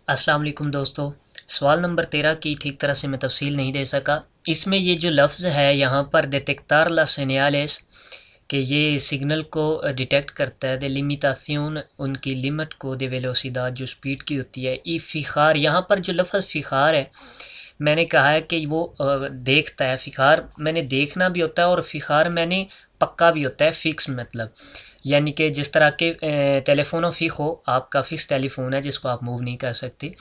अस्सलाम वालेकुम दोस्तों। सवाल नंबर 13 की ठीक तरह से मैं तफसील नहीं दे सका। इसमें ये जो लफ्ज़ है यहाँ पर detectar las señales कि ये सिग्नल को डिटेक्ट करता है, de limitación उनकी लिमिट को, de velocidad जो स्पीड की होती है, y fijar यहाँ पर जो लफ्ज़ फिखार है मैंने कहा है कि वो देखता है। फ़िखार मैंने देखना भी होता है और फ़िखार मैंने पक्का भी होता है, फ़िक्स मतलब यानी कि जिस तरह के टेलीफोन फ़िहो आपका फ़िक्स टेलीफोन है जिसको आप मूव नहीं कर सकते।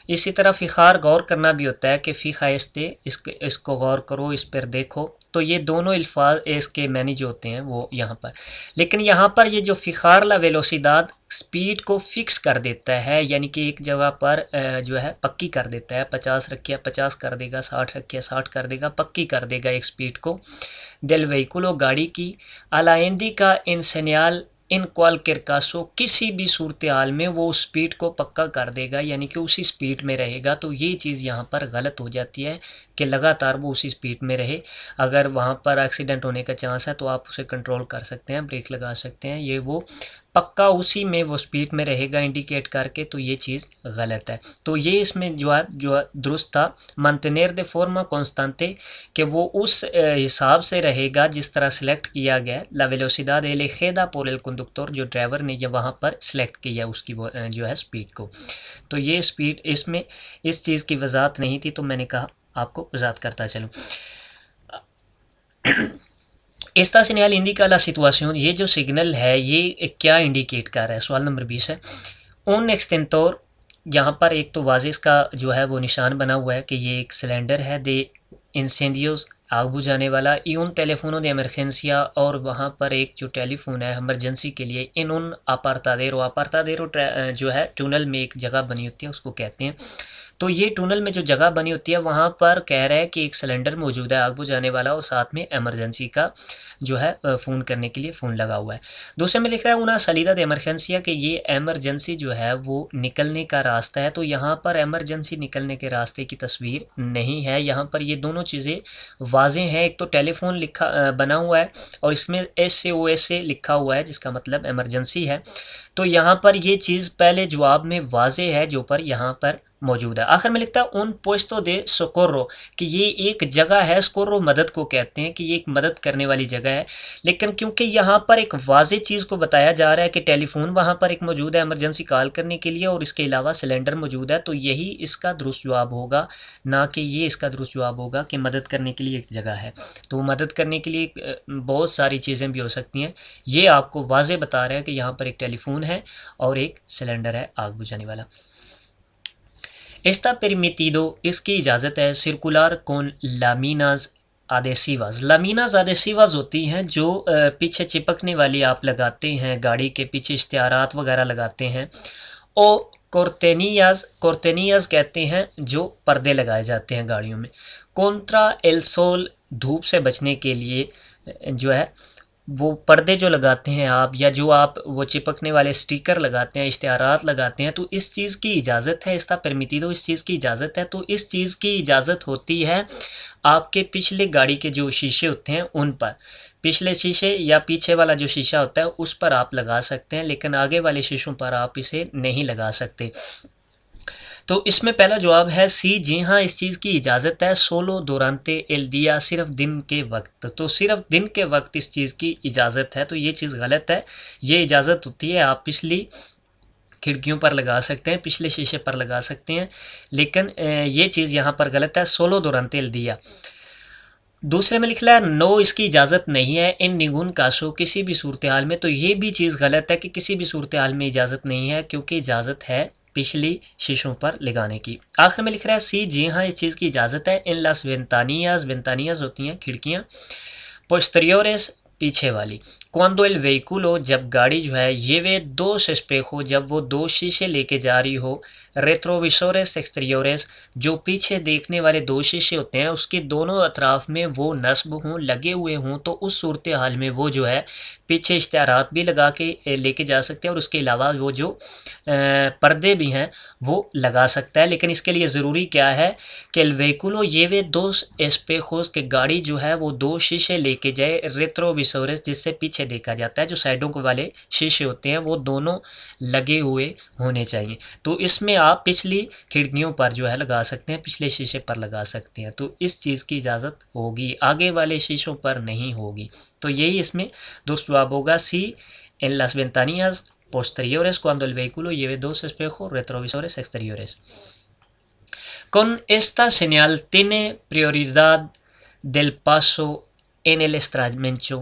इसी तरह फ़िखार गौर करना भी होता है कि फ़ी खाइस्ते इसको गौर करो, इस पर देखो। तो ये दोनों अल्फाज इसके मैनी जो होते हैं वो यहाँ पर, लेकिन यहाँ पर ये जो फ़िखार ला वेलोसिदाद स्पीड को फिक्स कर देता है, यानी कि एक जगह पर जो है पक्की कर देता है। 50 रखिए 50 कर देगा, 60 रखिए 60 कर देगा, पक्की कर देगा एक स्पीड को। दिल व्हीकुलो गाड़ी की अलाइंदी का इंसेनियाल इन क्वालकेर कासो किसी भी सूरत हाल में वो स्पीड को पक्का कर देगा, यानी कि उसी स्पीड में रहेगा। तो ये चीज़ यहाँ पर गलत हो जाती है कि लगातार वो उसी स्पीड में रहे। अगर वहाँ पर एक्सीडेंट होने का चांस है तो आप उसे कंट्रोल कर सकते हैं, ब्रेक लगा सकते हैं। ये वो पक्का उसी में वो स्पीड में रहेगा इंडिकेट करके, तो ये चीज़ गलत है। तो ये इसमें जो दुरुस्त था, mantener de forma constante कि वो उस हिसाब से रहेगा जिस तरह सेलेक्ट किया गया la velocidad elegida por el conductor जो ड्राइवर ने ये वहाँ पर सेलेक्ट किया उसकी वो जो है स्पीड को। तो ये स्पीड इसमें इस चीज़ की वजाहत नहीं थी, तो मैंने कहा आपको वजाहत करता चलूँ। Esta señal indica la situación, ये जो सिग्नल है ये क्या इंडिकेट कर रहा है। सवाल नंबर 20 है। ऑन एक्सटेंटोर यहाँ पर एक तो वाजिस का जो है वो निशान बना हुआ है कि ये एक सिलेंडर है दे इंसेंडियोस आग बुझाने वाला। y un teléfono de emergencia और वहाँ पर एक जो टेलीफोन है इमरजेंसी के लिए। इन उन apartadero जो है टनल में एक जगह बनी होती है उसको कहते हैं। तो ये टनल में जो जगह बनी होती है वहाँ पर कह रहा है कि एक सिलेंडर मौजूद है आग बुझाने वाला और साथ में इमरजेंसी का जो है फ़ोन करने के लिए फ़ोन लगा हुआ है। दूसरे में लिख रहा है उना सलीदा दे इमरजेंसिया कि ये एमरजेंसी जो है वो निकलने का रास्ता है। तो यहाँ पर एमरजेंसी निकलने के रास्ते की तस्वीर नहीं है। यहाँ पर ये दोनों चीज़ें वाज़ेह हैं। एक तो टेलीफोन लिखा बना हुआ है और इसमें SOS लिखा हुआ है जिसका मतलब इमरजेंसी है। तो यहाँ पर ये चीज़ पहले जवाब में वाज़ेह है जो पर यहाँ पर मौजूद है। आखिर में लिखता है उन पुएस्तो दे सोकोरो कि ये एक जगह है। सोकोरो मदद को कहते हैं कि ये एक मदद करने वाली जगह है, लेकिन क्योंकि यहाँ पर एक वाज़ेह चीज़ को बताया जा रहा है कि टेलीफोन वहाँ पर एक मौजूद है इमरजेंसी कॉल करने के लिए और इसके अलावा सिलेंडर मौजूद है, तो यही इसका दुरुस्त जवाब होगा, ना कि ये इसका दुरुस्त जवाब होगा कि मदद करने के लिए एक जगह है। तो मदद करने के लिए बहुत सारी चीज़ें भी हो सकती हैं। ये आपको वाज़ेह बता रहा है कि यहाँ पर एक टेलीफोन है और एक सिलेंडर है आग बुझाने वाला। Está permitido इसकी इजाज़त है सर्कुलर कौन लामीनाज आदेसिवाज। लामीनाज आदेसिवाज होती हैं जो पीछे चिपकने वाली आप लगाते हैं, गाड़ी के पीछे इश्तिहारात वगैरह लगाते हैं। ओ कोर्टेनियाज कहते हैं जो पर्दे लगाए जाते हैं गाड़ियों में। कॉन्ट्रा एल सोल धूप से बचने के लिए जो है वो पर्दे जो लगाते हैं आप, या जो आप वो चिपकने वाले स्टिकर लगाते हैं, इश्तिहारात लगाते हैं, तो इस चीज़ की इजाज़त है। इसका परमिटिदो इस चीज़ की इजाज़त है। तो इस चीज़ की इजाज़त होती है आपके पिछले गाड़ी के जो शीशे होते हैं उन पर, पिछले शीशे या पीछे वाला जो शीशा होता है उस पर आप लगा सकते हैं, लेकिन आगे वाले शीशों पर आप इसे नहीं लगा सकते। तो इसमें पहला जवाब है सी, जी हाँ इस चीज़ की इजाज़त है। सोलो दुरांते एल दिया सिर्फ दिन के वक्त, तो सिर्फ दिन के वक्त इस चीज़ की इजाज़त है, तो ये चीज़ गलत है। ये इजाज़त होती है आप पिछली खिड़कियों पर लगा सकते हैं, पिछले शीशे पर लगा सकते हैं, लेकिन ये चीज़ यहाँ पर गलत है। सोलो दुरांते एल दिया। दूसरे में लिख रहा है नो इसकी इजाज़त नहीं है इन निगुन कासो किसी भी सूरत हाल में, तो ये भी चीज़ गलत है कि किसी भी सूरत हाल में इजाज़त नहीं है, क्योंकि इजाज़त है पिछली शीशों पर लगाने की। आखिर में लिख रहा है सी, जी हाँ इस चीज़ की इजाज़त है इन लास वेंतानियाज होती हैं खिड़कियाँ, पोस्टेरियोरेस पीछे वाली। क्वांडो एल वेहिकुलो जब गाड़ी जो है ये वे दो एस्पेजो जब वो दो शीशे लेके जा रही हो, रेट्रोविसोरेस एक्सटीरियोरेस जो पीछे देखने वाले दो शीशे होते हैं उसके दोनों अतराफ में वो नस्ब हों, लगे हुए हों, तो उस सूरत हाल में वो जो है पीछे इश्तिहारात भी लगा के लेके जा सकते हैं और उसके अलावा वो जो पर्दे भी हैं वो लगा सकता है। लेकिन इसके लिए ज़रूरी क्या है कि एल वेहिकुलो ये वे दो एस्पेजोस के गाड़ी जो है वो दो शीशे लेके जाए रेट्रोविसोरेस जिससे पीछे पीछे देखा जाता है। जो साइडों के वाले शीशे होते हैं वो दोनों लगे हुए होने चाहिए। तो इसमें आप पिछली खिड़कियों पर जो है लगा सकते हैं, पिछले शीशे पर लगा सकते हैं, तो इस चीज़ की इजाज़त होगी, आगे वाले शीशों पर नहीं होगी। तो यही इसमें दोस्त जवाब होगा सी, en las ventanillas posteriores cuando el vehículo lleve dos espejos retrovisores exteriores. Con esta señal tiene prioridad del paso en el estrecho.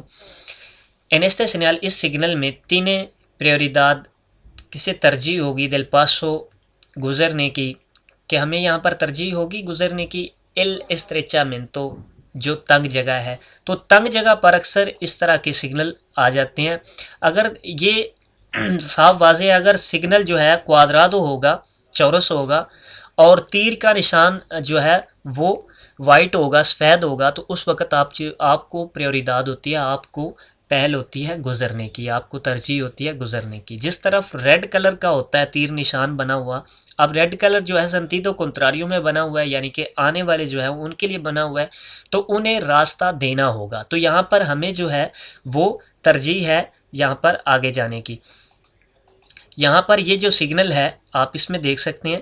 En este señal, इस सिग्नल में tiene prioridad किसे तरजीह होगी, del paso गुजरने की, कि हमें यहाँ पर तरजीह होगी गुजरने की, el estrechamiento जो तंग जगह है। तो तंग जगह पर अक्सर इस तरह के सिग्नल आ जाते हैं। अगर ये साफ वाज़े है, अगर सिग्नल जो है क्वाड्रादो होगा, चौरस होगा, और तीर का निशान जो है वो वाइट होगा, सफ़ेद होगा, तो उस वक़्त आपको प्रायोरिदाद होती है, आपको पहल होती है गुज़रने की, आपको तरजीह होती है गुज़रने की। जिस तरफ रेड कलर का होता है तीर निशान बना हुआ, अब रेड कलर जो है संतीदो कॉन्ट्रारियो में बना हुआ है, यानी कि आने वाले जो है उनके लिए बना हुआ है, तो उन्हें रास्ता देना होगा। तो यहाँ पर हमें जो है वो तरजीह है यहाँ पर आगे जाने की। यहाँ पर ये जो सिग्नल है आप इसमें देख सकते हैं,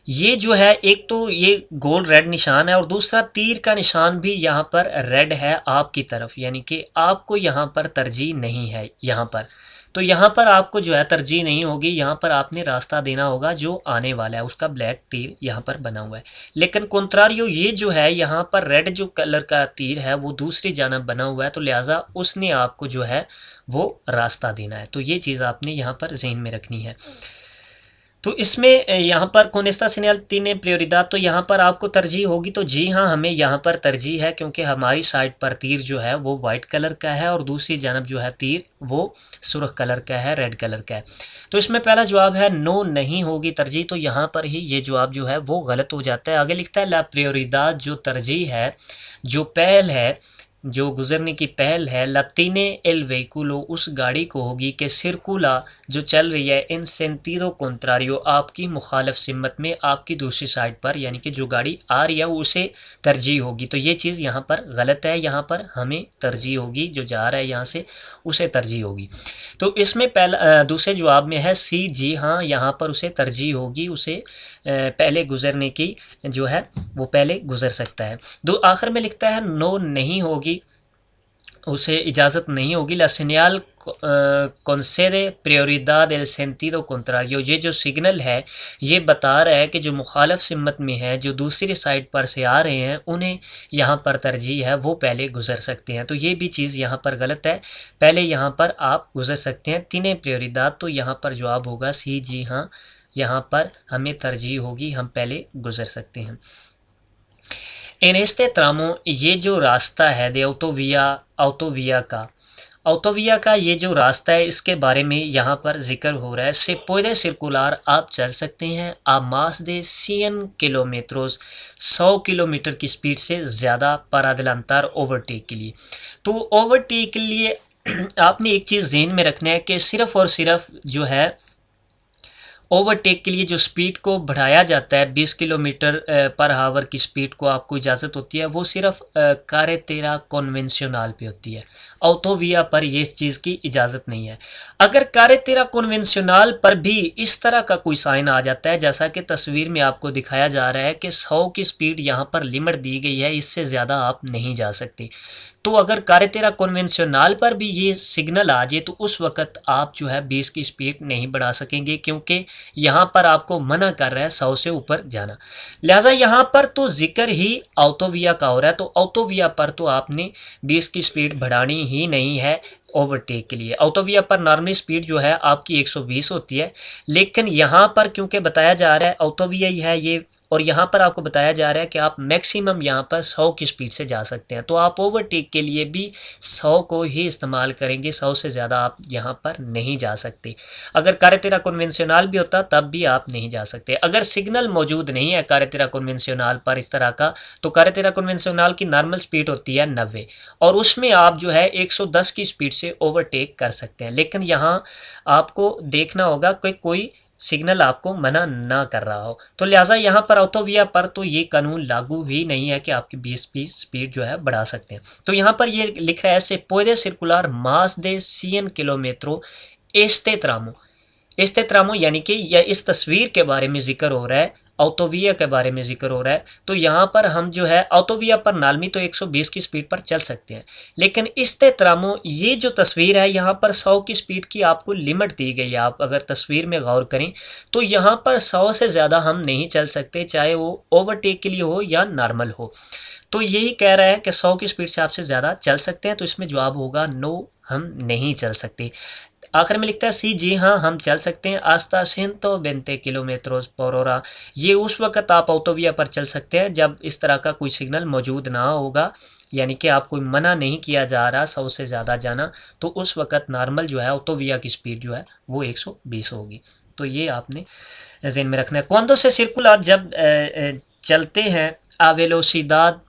ये जो है एक तो ये गोल रेड निशान है और दूसरा तीर का निशान भी यहाँ पर रेड है आपकी तरफ, यानी कि आपको यहाँ पर तरजीह नहीं है यहाँ पर। तो यहाँ पर आपको जो है तरजीह नहीं होगी, यहाँ पर आपने रास्ता देना होगा जो आने वाला है, उसका ब्लैक तीर यहाँ पर बना हुआ है। लेकिन कॉन्ट्रारियो ये जो है यहाँ पर रेड जो कलर का तीर है वो दूसरी जानब बना हुआ है, तो लिहाजा उसने आपको जो है वो रास्ता देना है। तो ये चीज़ आपने यहाँ पर ज़हन में रखनी है। तो इसमें यहाँ पर कोनेस्ता सिग्नल तीन प्रायोरिदाद, तो यहाँ पर आपको तरजीह होगी, तो जी हाँ हमें यहाँ पर तरजीह है, क्योंकि हमारी साइड पर तीर जो है वो वाइट कलर का है और दूसरी जानब जो है तीर वो सुर्ख कलर का है, रेड कलर का है। तो इसमें पहला जवाब है नो, नहीं होगी तरजीह, तो यहाँ पर ही ये जवाब जो है वो गलत हो जाता है। आगे लिखता है ला प्रायोरिदाद, जो तरजीह है, जो पहल है, जो गुजरने की पहल है, लतीने एल वेहिकुलो, उस गाड़ी को होगी कि सिरकुला जो चल रही है, इन सेंतीदो कॉन्ट्रारियो, आपकी मुखालिफ सिमत में, आपकी दूसरी साइड पर, यानी कि जो गाड़ी आ रही है उसे तरजीह होगी। तो ये चीज़ यहाँ पर गलत है, यहाँ पर हमें तरजीह होगी, जो जा रहा है यहाँ से उसे तरजीह होगी। तो इसमें पहला दूसरे जवाब में है सी, जी हाँ यहाँ पर उसे तरजीह होगी, उसे पहले गुजरने की जो है वो पहले गुजर सकता है। दो आखिर में लिखता है नो, नहीं होगी, उसे इजाज़त नहीं होगी। ला सेñal concede prioridad del sentido contrario, ये जो सिग्नल है ये बता रहा है कि जो मुखालिफ सिमत में है, जो दूसरी साइड पर से आ रहे हैं, उन्हें यहाँ पर तरजीह है, वो पहले गुजर सकते हैं। तो ये भी चीज़ यहाँ पर गलत है, पहले यहाँ पर आप गुजर सकते हैं तीन प्रायोरिदाद। तो यहाँ पर जवाब होगा सी, जी हाँ यहाँ पर हमें तरजीह होगी, हम पहले गुजर सकते हैं। इन este tramo, ये जो रास्ता है दे ऑटोविया का ये जो रास्ता है इसके बारे में यहाँ पर जिक्र हो रहा है। से puede circular, आप चल सकते हैं, आप más de 100 किलोमीटरों, 100 किलोमीटर की स्पीड से ज़्यादा पर adelantar, ओवरटेक के लिए। तो ओवरटेक के लिए आपने एक चीज़ ज़हन में रखना है कि सिर्फ़ और सिर्फ जो है ओवरटेक के लिए जो स्पीड को बढ़ाया जाता है 20 किलोमीटर पर आवर की स्पीड को आपको इजाज़त होती है, वो सिर्फ कारेतेरा कन्वेंशनल पे होती है, ऑटोविया पर ये इस चीज़ की इजाज़त नहीं है। अगर कारेतेरा कन्वेंशनल पर भी इस तरह का कोई साइन आ जाता है, जैसा कि तस्वीर में आपको दिखाया जा रहा है कि 100 की स्पीड यहाँ पर लिमिट दी गई है, इससे ज़्यादा आप नहीं जा सकते, तो अगर कारेतेरा कन्वेंशनल पर भी ये सिग्नल आ जाए तो उस वक़्त आप जो है 20 की स्पीड नहीं बढ़ा सकेंगे, क्योंकि यहाँ पर आपको मना कर रहा है 100 से ऊपर जाना। लिहाजा यहाँ पर तो जिक्र ही ऑटोविया का हो रहा है, तो ऑटोविया पर तो आपने 20 की स्पीड बढ़ानी ही नहीं है ओवरटेक के लिए। ऑटोविया पर नॉर्मल स्पीड जो है आपकी 120 होती है, लेकिन यहाँ पर क्योंकि बताया जा रहा है ऑटोविया ही है ये, और यहाँ पर आपको बताया जा रहा है कि आप मैक्सिमम यहाँ पर 100 की स्पीड से जा सकते हैं, तो आप ओवरटेक के लिए भी 100 को ही इस्तेमाल करेंगे, 100 से ज़्यादा आप यहाँ पर नहीं जा सकते। अगर कारेतेरा कन्वेंशनल भी होता तब भी आप नहीं जा सकते। अगर सिग्नल मौजूद नहीं है कारेतेरा कन्वेंशनल पर इस तरह का, तो कारेतेरा कन्वेंशनल की नॉर्मल स्पीड होती है 90 और उसमें आप जो है 110 की स्पीड से ओवरटेक कर सकते हैं। लेकिन यहाँ आपको देखना होगा कि कोई सिग्नल आपको मना ना कर रहा हो। तो लिहाजा यहाँ पर ऑटोविया पर तो ये कानून लागू ही नहीं है कि आपकी 20 स्पीड जो है बढ़ा सकते हैं। तो यहाँ पर ये लिख रहा है से puede circular más de 100 kilometre este tramo। este tramo यानी कि यह इस तस्वीर के बारे में जिक्र हो रहा है, ऑटोविया के बारे में जिक्र हो रहा है। तो यहाँ पर हम जो है ऑटोविया पर नार्मली तो 120 की स्पीड पर चल सकते हैं, लेकिन este tramo ये जो तस्वीर है यहाँ पर 100 की स्पीड की आपको लिमिट दी गई है। आप अगर तस्वीर में गौर करें तो यहाँ पर 100 से ज़्यादा हम नहीं चल सकते, चाहे वो ओवरटेक के लिए हो या नॉर्मल हो। तो यही कह रहा है कि 100 की स्पीड से आपसे ज़्यादा चल सकते हैं। तो इसमें जवाब होगा नो, हम नहीं चल सकते। आखिर में लिखता है सी, जी हाँ हम चल सकते हैं। आस्ता 120 किलोमीटर पर होरा, ये उस वक्त आप ऑटोविया पर चल सकते हैं जब इस तरह का कोई सिग्नल मौजूद ना होगा, यानी कि आपको मना नहीं किया जा रहा 100 से ज़्यादा जाना, तो उस वक्त नॉर्मल जो है ऑटोविया की स्पीड जो है वो 120 होगी। तो ये आपने ज़हन में रखना है। क्वांडो से सर्कुलर जब चलते हैं आ वेलोसिडad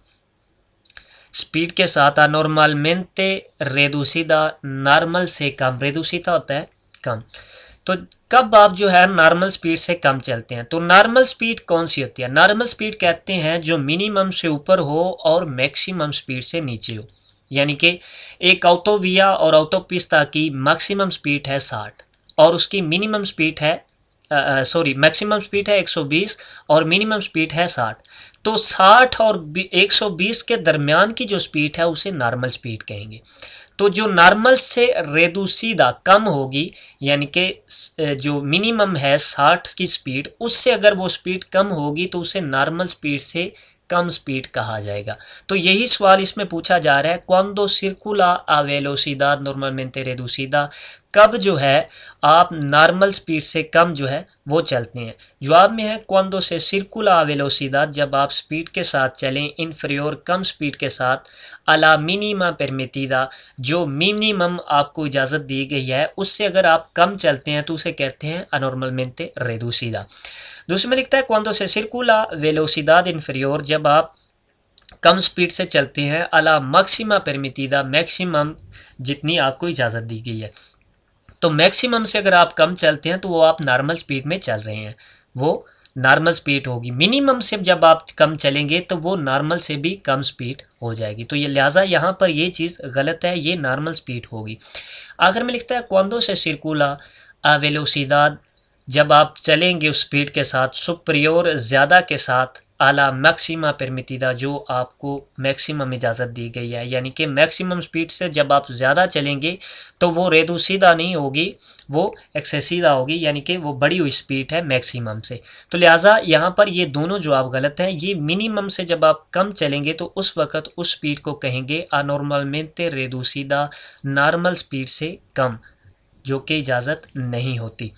स्पीड के साथ नॉर्मलमेंटे रेडुसिदा, नॉर्मल से कम, रेडुसिदा होता है कम। तो कब आप जो है नॉर्मल स्पीड से कम चलते हैं? तो नॉर्मल स्पीड कौन सी होती है? नॉर्मल स्पीड कहते हैं जो मिनिमम से ऊपर हो और मैक्सिमम स्पीड से नीचे हो। यानी कि एक ऑटोविया और ऑटोपिस्ता की मैक्सिमम स्पीड है 60 और उसकी मिनिमम स्पीड है मैक्सिमम स्पीड है 120 और मिनिमम स्पीड है 60। तो 60 और 120 के दरमियान की जो स्पीड है उसे नॉर्मल स्पीड कहेंगे। तो जो नॉर्मल से रेडुसिदा कम होगी, यानी कि जो मिनिमम है 60 की स्पीड, उससे अगर वो स्पीड कम होगी तो उसे नॉर्मल स्पीड से कम स्पीड कहा जाएगा। तो यही सवाल इसमें पूछा जा रहा है, cuando circula a velocidad normalmente reducida, कब जो है आप नॉर्मल स्पीड से कम जो है वो चलते हैं? जवाब में है cuando se circula a velocidad, जब आप स्पीड के साथ चलें इन्फीरियर कम स्पीड के साथ, अला मिनिमा परमिटिदा, जो मिनिमम आपको इजाज़त दी गई है उससे अगर आप कम चलते हैं तो उसे कहते हैं अनॉर्मलमेंटे रेडुसिदा। दूसरे में लिखता है cuando se circula velocidad inferior, जब आप कम स्पीड से चलते हैं अला मैक्सिमा परमिटिदा, मैक्सिमम जितनी आपको इजाज़त दी गई है। तो मैक्सिमम से अगर आप कम चलते हैं तो वो आप नॉर्मल स्पीड में चल रहे हैं, वो नॉर्मल स्पीड होगी। मिनिमम से जब आप कम चलेंगे तो वो नॉर्मल से भी कम स्पीड हो जाएगी। तो ये लिहाजा यहाँ पर ये चीज़ गलत है, ये नॉर्मल स्पीड होगी। आखिर में लिखता है cuando se circula a velocidad, जब आप चलेंगे उस स्पीड के साथ सुपरियोर ज़्यादा के साथ, आला मैक्सिमा परमिटिदा, जो आपको मैक्सिमम इजाज़त दी गई है, यानी कि मैक्सिमम स्पीड से जब आप ज़्यादा चलेंगे तो वो रेडुसिदा नहीं होगी, वो एक्सेसिदा होगी, यानी कि वो बढ़ी हुई स्पीड है मैक्सिमम से। तो लिहाजा यहाँ पर ये दोनों जवाब गलत हैं। ये मिनिमम से जब आप कम चलेंगे तो उस वक्त उस स्पीड को कहेंगे अनॉर्मलमेंटे रेडुसिदा, नॉर्मल स्पीड से कम, जो कि इजाज़त नहीं होती।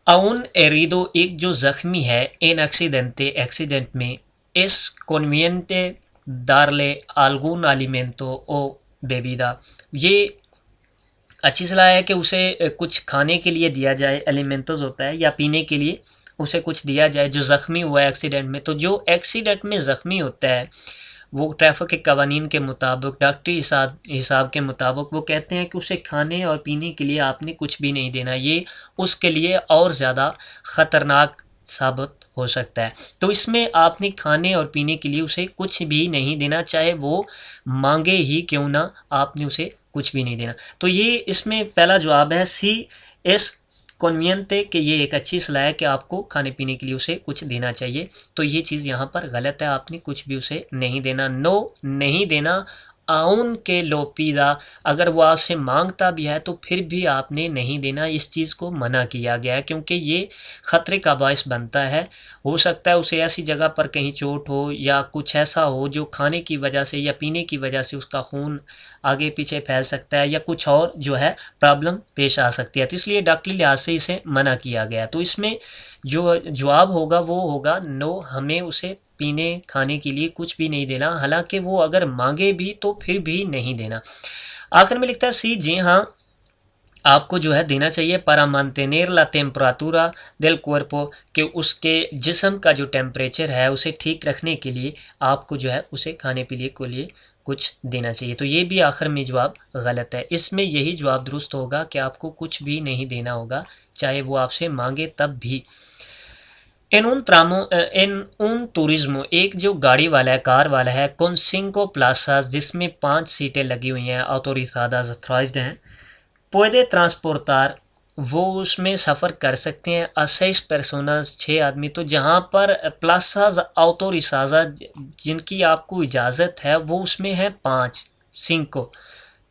अउन एरिडो, एक जो ज़ख्मी है, इन एक्सीडेंटे, एक्सीडेंट में, इस कॉन्वियंटे दारले आलगून आलिमेंटो ओ बेबीदा, ये अच्छी सलाह है कि उसे कुछ खाने के लिए दिया जाए, एलिमेंटोस होता है, या पीने के लिए उसे कुछ दिया जाए जो ज़ख्मी हुआ है एक्सीडेंट में। तो जो एक्सीडेंट में ज़ख्मी होता है वो ट्रैफिक के कवानीन के मुताबिक, डॉक्टरी हिसाब के मुताबिक वो कहते हैं कि उसे खाने और पीने के लिए आपने कुछ भी नहीं देना, ये उसके लिए और ज़्यादा ख़तरनाक साबित हो सकता है। तो इसमें आपने खाने और पीने के लिए उसे कुछ भी नहीं देना, चाहे वो मांगे ही क्यों ना, आपने उसे कुछ भी नहीं देना। तो ये इसमें पहला जवाब है सी, एस कन्वीनियंट, कि ये एक अच्छी सलाह है कि आपको खाने पीने के लिए उसे कुछ देना चाहिए। तो ये चीज़ यहाँ पर गलत है, आपने कुछ भी उसे नहीं देना, नो नहीं देना। आउन के लोपीदा, अगर वो आपसे मांगता भी है तो फिर भी आपने नहीं देना, इस चीज़ को मना किया गया है क्योंकि ये ख़तरे का बायस बनता है। हो सकता है उसे ऐसी जगह पर कहीं चोट हो या कुछ ऐसा हो जो खाने की वजह से या पीने की वजह से उसका खून आगे पीछे फैल सकता है या कुछ और जो है प्रॉब्लम पेश आ सकती है। तो इसलिए डॉक्टरी लिहाज से इसे मना किया गया। तो इसमें जो जवाब होगा वो होगा नो, हमें उसे पीने खाने के लिए कुछ भी नहीं देना, हालांकि वो अगर मांगे भी तो फिर भी नहीं देना। आखिर में लिखता है सी, जी हाँ आपको जो है देना चाहिए para mantener la temperatura del cuerpo, कि उसके जिस्म का जो टेम्परेचर है उसे ठीक रखने के लिए आपको जो है उसे खाने पीने के लिए कुछ देना चाहिए। तो ये भी आखिर में जवाब गलत है। इसमें यही जवाब दुरुस्त होगा कि आपको कुछ भी नहीं देना होगा, चाहे वो आपसे मांगे तब भी। इन उन टूरिज्मो, एक जो गाड़ी वाला है, कार वाला है, con cinco plazas, जिसमें 5 सीटें लगी हुई हैं, autorizadas authorized हैं, puede transportar, वो उसमें सफ़र कर सकते हैं, a 6 personas, 6 आदमी। तो जहाँ पर plazas autorizadas जिनकी आपको इजाज़त है, वो उसमें है 5, 5।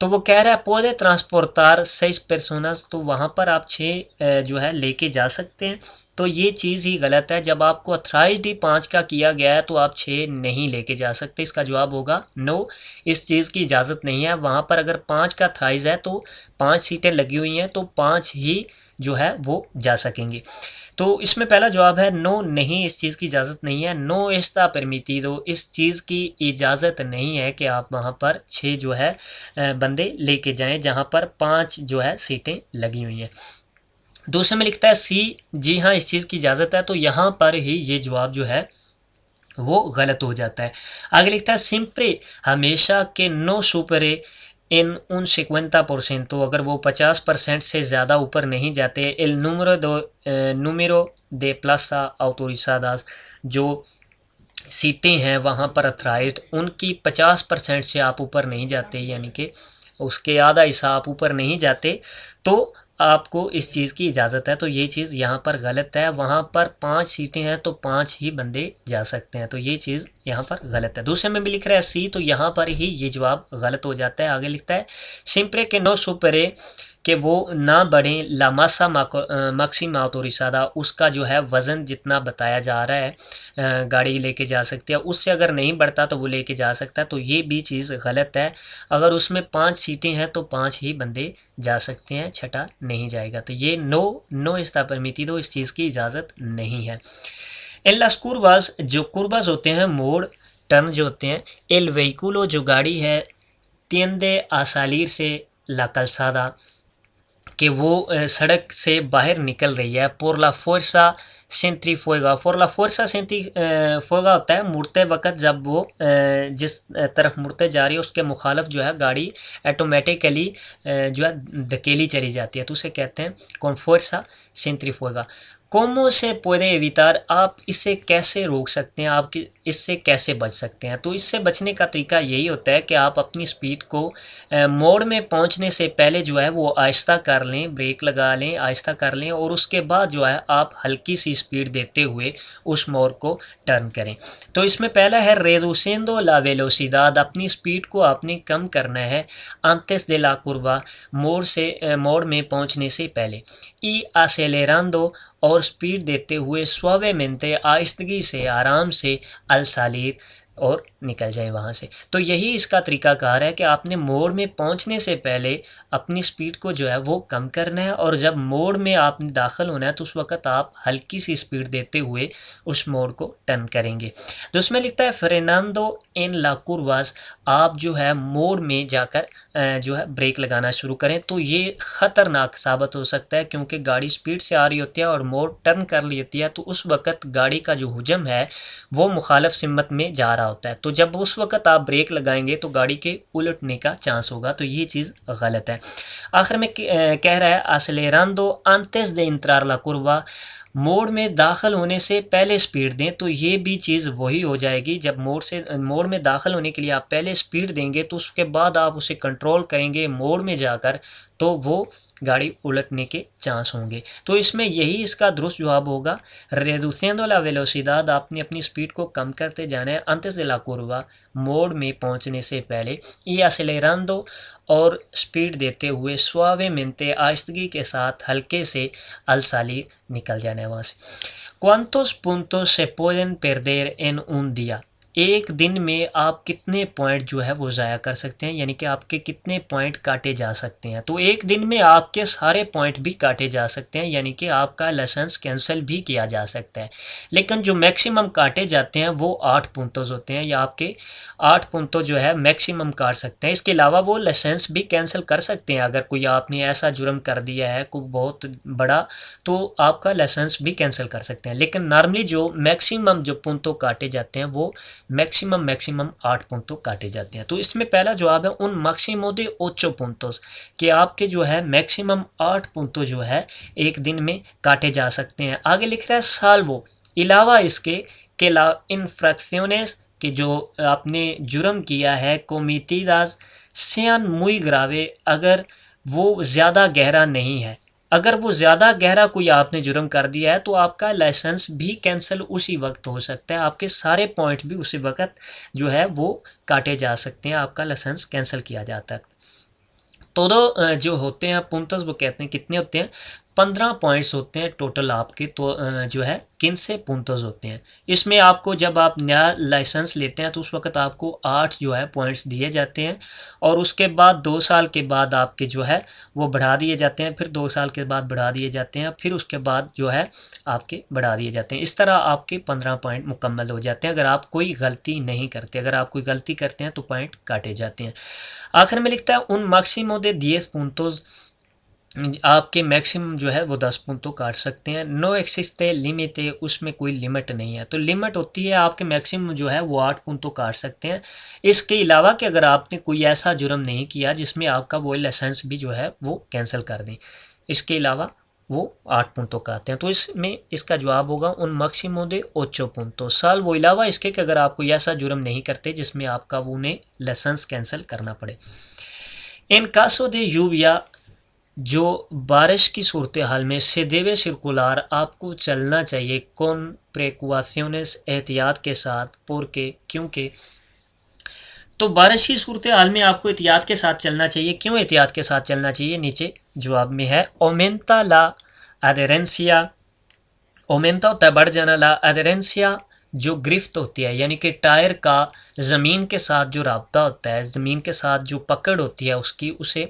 तो वो कह रहा है पोदे ट्रांसपोर्टार 6 पर्सोनस, तो वहाँ पर आप 6 जो है लेके जा सकते हैं। तो ये चीज़ ही गलत है। जब आपको अथराइज्ड ही 5 का किया गया है तो आप 6 नहीं लेके जा सकते। इसका जवाब होगा नो, इस चीज़ की इजाज़त नहीं है। वहाँ पर अगर 5 का अथराइज है तो 5 सीटें लगी हुई हैं, तो 5 ही जो है वो जा सकेंगे। तो इसमें पहला जवाब है नो, नहीं, इस चीज़ की इजाज़त नहीं है। नो एस्ता परमिटिडो, इस चीज़ की इजाज़त नहीं है कि आप वहाँ पर 6 जो है बंदे लेके जाएं जहाँ पर 5 जो है सीटें लगी हुई हैं। दूसरे में लिखता है सी, जी हाँ, इस चीज़ की इजाज़त है। तो यहाँ पर ही ये जवाब जो है वो गलत हो जाता है। आगे लिखता है सिंपरे, हमेशा के नो सुपरे इन उन 50%, तो अगर वो 50% से ज़्यादा ऊपर नहीं जाते, L número de plaza autorizadas, जो सीटें हैं वहाँ पर अथराइज्ड, उनकी 50% से आप ऊपर नहीं जाते, यानी कि उसके आधा हिस्सा आप ऊपर नहीं जाते, तो आपको इस चीज़ की इजाज़त है। तो ये चीज़ यहाँ पर गलत है। वहाँ पर 5 सीटें हैं तो 5 ही बंदे जा सकते हैं, तो ये चीज़ यहाँ पर गलत है। दूसरे में भी लिख रहा है सी, तो यहाँ पर ही ये जवाब गलत हो जाता है। आगे लिखता है सिंपरे के नो सुपरे, कि वो ना बढ़ें, ला मासा मैक्सिमा ऑटोरिजादा, उसका जो है वज़न जितना बताया जा रहा है गाड़ी लेके जा सकती है, उससे अगर नहीं बढ़ता तो वो लेके जा सकता है। तो ये भी चीज़ गलत है। अगर उसमें 5 सीटें हैं तो 5 ही बंदे जा सकते हैं, छठा नहीं जाएगा। तो ये नो एस्ता परमिटिडो, इस चीज़ की इजाज़त नहीं है। एन लास कुर्बास, जो कुर्बास होते हैं, मोड़, टर्न जो होते हैं, एल वेहिकुलो, जो गाड़ी है, tiende a salir से ला calzada, कि वो सड़क से बाहर निकल रही है, por la fuerza सेंट्रीफ्यूगा, फॉर ला फोर्सा सेंट्रीफ्यूगा होता है मुड़ते वक्त, जब वो जिस तरफ मुड़ते जा रही है उसके मुखालफ जो है गाड़ी ऑटोमेटिकली जो है धकेली चली जाती है, तो उसे कहते हैं कौन फोर्सा सेंट्रीफ्यूगा। कोमो से पुede evitar, आप इससे कैसे रोक सकते हैं, आप इससे कैसे बच सकते हैं। तो इससे बचने का तरीका यही होता है कि आप अपनी स्पीड को मोड़ में पहुंचने से पहले जो है वो आहिस्ता कर लें, ब्रेक लगा लें, आहिस्ता कर लें, और उसके बाद जो है आप हल्की सी स्पीड देते हुए उस मोड़ को टर्न करें। तो इसमें पहला है reduciendo la velocidad, अपनी स्पीड को आपने कम करना है antes de la curva, मोड़ में पहुंचने से पहले, y acelerando, और स्पीड देते हुए suavemente, आहिस्तगी से, आराम से, al salir, और निकल जाए वहाँ से। तो यही इसका तरीकाकार है कि आपने मोड़ में पहुँचने से पहले अपनी स्पीड को जो है वो कम करना है, और जब मोड़ में आपने दाखिल होना है तो उस वक़्त आप हल्की सी स्पीड देते हुए उस मोड़ को टर्न करेंगे। तो उसमें लिखता है फ्रेनांदो इन ला कुर्वास, आप जो है मोड़ में जाकर जो है ब्रेक लगाना शुरू करें। तो ये ख़तरनाक साबित हो सकता है, क्योंकि गाड़ी स्पीड से आ रही होती है और मोड़ टर्न कर लेती है, तो उस वक़्त गाड़ी का जो हुजम है वो मुखालिफ सिमत में जा रहा होता है। तो जब उस वक़्त आप ब्रेक लगाएंगे तो गाड़ी के उलटने का चांस होगा, तो ये चीज़ गलत है। आखिर में कह रहा है acelerando antes de entrar la curva, मोड़ में दाखिल होने से पहले स्पीड दें। तो ये भी चीज़ वही हो जाएगी, जब मोड़ में दाखिल होने के लिए आप पहले स्पीड देंगे तो उसके बाद आप उसे कंट्रोल करेंगे मोड़ में जाकर, तो वो गाड़ी उलटने के चांस होंगे। तो इसमें यही इसका दुरुस्त जवाब होगा, reduciendo la velocidad, आपने अपनी स्पीड को कम करते जाना है antes de la curva, मोड़ में पहुंचने से पहले, y acelerando, और स्पीड देते हुए suavemente, आहिस्तगी के साथ, हल्के से, al salir, निकल जाना है वहाँ से। ¿Cuántos puntos se pueden perder en un día? एक दिन में आप कितने पॉइंट जो है वो ज़ाया कर सकते हैं, यानी कि आपके कितने पॉइंट काटे जा सकते हैं। तो एक दिन में आपके सारे पॉइंट भी काटे जा सकते हैं, यानी कि आपका लाइसेंस कैंसिल भी किया जा सकता है। लेकिन जो मैक्सिमम काटे जाते हैं वो 8 पुंतोज होते हैं, या आपके 8 पुंतो जो है मैक्सिमम काट सकते हैं। इसके अलावा वो लाइसेंस भी कैंसिल कर सकते हैं, अगर कोई आपने ऐसा जुर्म कर दिया है कोई बहुत बड़ा, तो आपका लाइसेंस भी कैंसिल कर सकते हैं। लेकिन नॉर्मली जो मैक्सिमम जो पुंतो काटे जाते हैं वो मैक्सिमम 8 puntos काटे जाते हैं। तो इसमें पहला जवाब है उन मैक्सिमो दे 8 puntos कि आपके जो है मैक्सिमम 8 puntos जो है एक दिन में काटे जा सकते हैं। आगे लिख रहा है साल्वो, इलावा इसके के ला इन्फ्रैक्शंस कि जो आपने जुर्म किया है कोमिटिदास सेन मुई ग्रावे, अगर वो ज़्यादा गहरा नहीं है। अगर वो ज़्यादा गहरा कोई आपने जुर्म कर दिया है तो आपका लाइसेंस भी कैंसिल उसी वक्त हो सकता है, आपके सारे पॉइंट भी उसी वक्त जो है वो काटे जा सकते हैं, आपका लाइसेंस कैंसिल किया जाता है। तो दो जो होते हैं पुंतस वो कहते हैं कितने होते हैं, 15 पॉइंट्स होते हैं टोटल आपके। तो जो है किन से पुंतस होते हैं। इसमें आपको जब आप नया लाइसेंस लेते हैं तो उस वक्त आपको 8 जो है पॉइंट्स दिए जाते हैं और उसके बाद 2 साल के बाद आपके जो है वो बढ़ा दिए जाते हैं, फिर 2 साल के बाद बढ़ा दिए जाते हैं, फिर उसके बाद जो है आपके बढ़ा दिए जाते हैं। इस तरह आपके 15 पॉइंट मुकम्मल हो जाते हैं अगर आप कोई गलती नहीं करते। अगर आप कोई गलती करते हैं तो पॉइंट काटे जाते हैं। आखिर में लिखता है उन मैक्सिमो दे 10 puntos, आपके मैक्सिमम जो है वो 10 puntos काट सकते हैं। नो एक्सिस्टे लिमिटे, उसमें कोई लिमिट नहीं है। तो लिमिट होती है आपके मैक्सिमम जो है वो 8 puntos काट सकते हैं। इसके अलावा कि अगर आपने कोई ऐसा जुर्म नहीं किया जिसमें आपका वो लाइसेंस भी जो है वो कैंसिल कर दें, इसके अलावा वो 8 puntos काटते हैं। तो इसमें इसका जवाब होगा उन मैक्सिमो दे 8 puntos। साल वो अलावा इसके कि अगर आप कोई ऐसा जुर्म नहीं करते जिसमें आपका वो उन्हें लाइसेंस कैंसिल करना पड़े। इन कासो दे यूविया, जो बारिश की सूरत हाल में से देवे सर्कुलर, आपको चलना चाहिए कौन प्रेकुआशंस, एहतियात के साथ, porque, क्योंकि। तो बारिश की सूरत हाल में आपको एहतियात के साथ चलना चाहिए। क्यों एहतियात के साथ चलना चाहिए, नीचे जवाब में है। ओमेंता ला अडेरेंसिया, ओमेंता होता है बढ़ जाना, ला अडेरेंसिया जो गिरफ्त होती है यानी कि टायर का ज़मीन के साथ जो राब्ता होता है, ज़मीन के साथ जो पकड़ होती है उसकी, उसे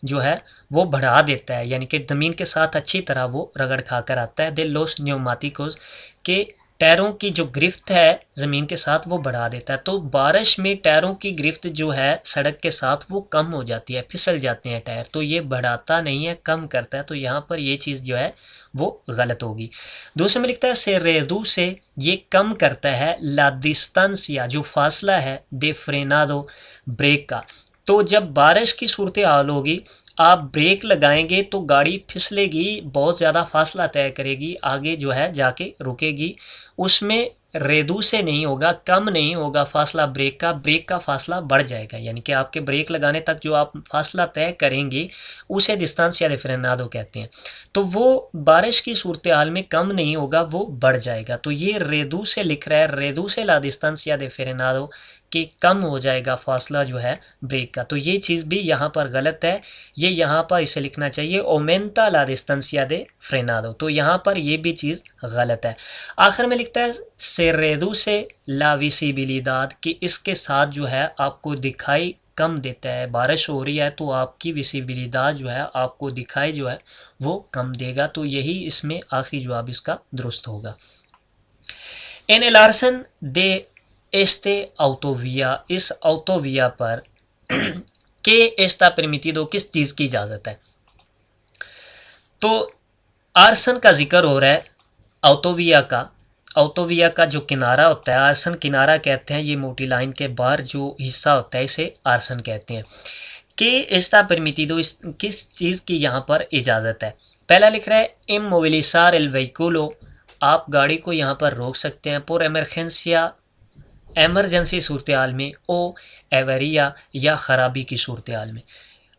जो है वो बढ़ा देता है, यानी कि ज़मीन के साथ अच्छी तरह वो रगड़ खा कर आता है। दे लोस न्यूमाटिकोस के टायरों की जो गिरफ्त है ज़मीन के साथ वो बढ़ा देता है। तो बारिश में टायरों की गिरफ्त जो है सड़क के साथ वो कम हो जाती है, फिसल जाते हैं टायर, तो ये बढ़ाता नहीं है, कम करता है। तो यहाँ पर ये चीज़ जो है वो गलत होगी। दूसरे में लिखता है से रेदू से, ये कम करता है ला डिस्टेंसिया जो फासला है दे फ्रेनादो ब्रेक का। तो जब बारिश की सूरत हाल होगी आप ब्रेक लगाएंगे तो गाड़ी फिसलेगी, बहुत ज़्यादा फासला तय करेगी, आगे जो है जाके रुकेगी। उसमें रेदू से नहीं होगा, कम नहीं होगा फासला ब्रेक का फासला बढ़ जाएगा, यानी कि आपके ब्रेक लगाने तक जो आप फासला तय करेंगे उसे डिस्टेंस या फ्रेनादो कहते हैं। तो वो बारिश की सूरत हाल में कम नहीं होगा, वो बढ़ जाएगा। तो ये रेदू से लिख रहा है, रेदू से ला डिस्टेंस या फ्रेनादो कि कम हो जाएगा फासला जो है ब्रेक का। तो ये चीज़ भी यहाँ पर गलत है, ये यहाँ पर इसे लिखना चाहिए ओमेंता ला डिस्टेंसिया दे फ्रेनादो। तो यहाँ पर ये भी चीज़ गलत है। आखिर में लिखता है सेरेदू से ला विसिबिलिदाद कि इसके साथ जो है आपको दिखाई कम देता है, बारिश हो रही है तो आपकी विसिबिलिदाद जो है आपको दिखाई जो है वो कम देगा। तो यही इसमें आखिरी जवाब इसका दुरुस्त होगा। एन एलार्सन दे एस्ते ऑटोविया, इस ऑटोविया पर के एस्ता परमिटिडो किस चीज़ की इजाज़त है। तो आर्सन का जिक्र हो रहा है ऑटोविया का। ऑटोविया का जो किनारा होता है, आर्सन किनारा कहते हैं, ये मोटी लाइन के बाहर जो हिस्सा होता है इसे आर्सन कहते हैं। कि एस्ता परमिटिडो, इस किस चीज़ की यहाँ पर इजाज़त है। पहला लिख रहा है इमोबिलिजार एल वेहिकुलो, आप गाड़ी को यहाँ पर रोक सकते हैं। por emergencia, एमरजेंसी सूरत हाल में। ओ एवरिया, या ख़राबी की सूरत हाल में।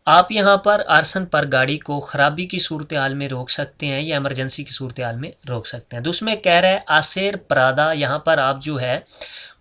आप यहाँ पर आर्सन पर गाड़ी को ख़राबी की सूरत हाल में रोक सकते हैं या इमरजेंसी की सूरत हाल में रोक सकते हैं। दूसरे कह रहा है आसेर परादा, यहाँ पर आप जो है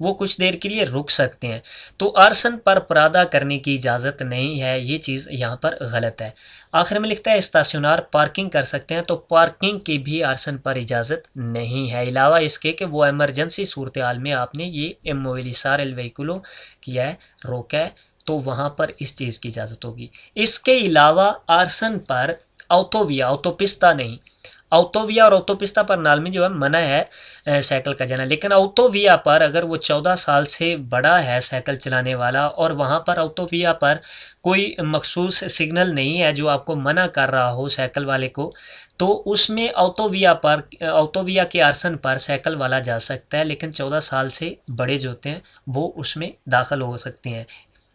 वो कुछ देर के लिए रुक सकते हैं। तो आर्सन पर परादा करने की इजाज़त नहीं है, ये चीज़ यहाँ पर गलत है। आखिर में लिखता है स्टेशनर पार्किंग कर सकते हैं, तो पार्किंग की भी आर्सन पर इजाज़त नहीं है, अलावा इसके कि वो इमरजेंसी सूरत हाल में आपने ये इमोबिलिजार एल वेहिकुलो किया है, रोका है, तो वहाँ पर इस चीज़ की इजाज़त होगी। इसके अलावा आर्सन पर ऑटोविया, ऑटोपिस्ता नहीं, ऑटोविया और ऑटोपिस्ता पर नाल में जो है मना है साइकिल का जाना, लेकिन ऑटोविया पर अगर वो 14 साल से बड़ा है साइकिल चलाने वाला और वहाँ पर ऑटोविया पर कोई मखसूस सिग्नल नहीं है जो आपको मना कर रहा हो साइकिल वाले को, तो उसमें ऑटोविया के आसन पर साइकिल वाला जा सकता है, लेकिन 14 साल से बड़े जो होते हैं वो उसमें दाखिल हो सकते हैं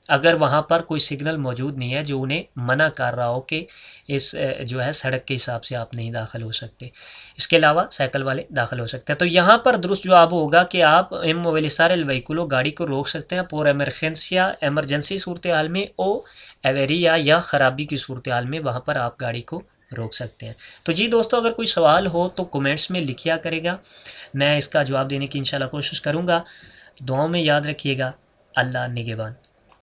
अगर वहाँ पर कोई सिग्नल मौजूद नहीं है जो उन्हें मना कर रहा हो कि इस जो है सड़क के हिसाब से आप नहीं दाखिल हो सकते। इसके अलावा साइकिल वाले दाखिल हो सकते हैं। तो यहाँ पर दुरुस्त जवाब होगा कि आप इन मोविलिज़ar el vehículo गाड़ी को रोक सकते हैं por emergencia एमरजेंसी सूरत हाल में ओ एवेरिया या ख़राबी की सूरत हाल में वहाँ पर आप गाड़ी को रोक सकते हैं। तो जी दोस्तों, अगर कोई सवाल हो तो कमेंट्स में लिखिया करेगा, मैं इसका जवाब देने की इंशाल्लाह कोशिश करूँगा। दुआओं में याद रखिएगा। अल्लाह निगहबान।